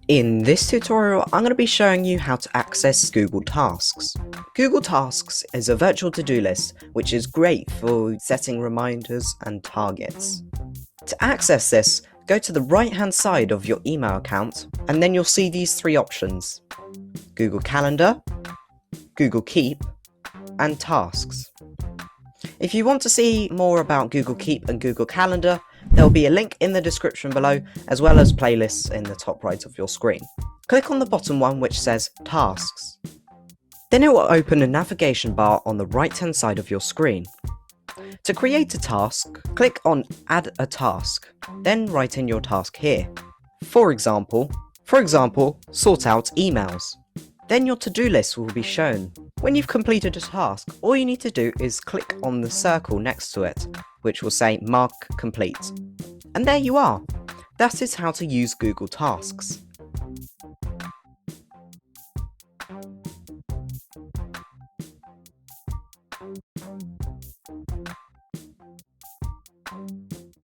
In this tutorial, I'm going to be showing you how to access Google Tasks. Google Tasks is a virtual to-do list, which is great for setting reminders and targets. To access this, go to the right-hand side of your email account, and then you'll see these three options: Google Calendar, Google Keep, and Tasks. If you want to see more about Google Keep and Google Calendar, there will be a link in the description below, as well as playlists in the top right of your screen. Click on the bottom one which says Tasks. Then it will open a navigation bar on the right hand side of your screen. To create a task, click on Add a Task, then write in your task here. For example, sort out emails. Then your to-do list will be shown. When you've completed a task, all you need to do is click on the circle next to it, which will say Mark Complete. And there you are! That is how to use Google Tasks.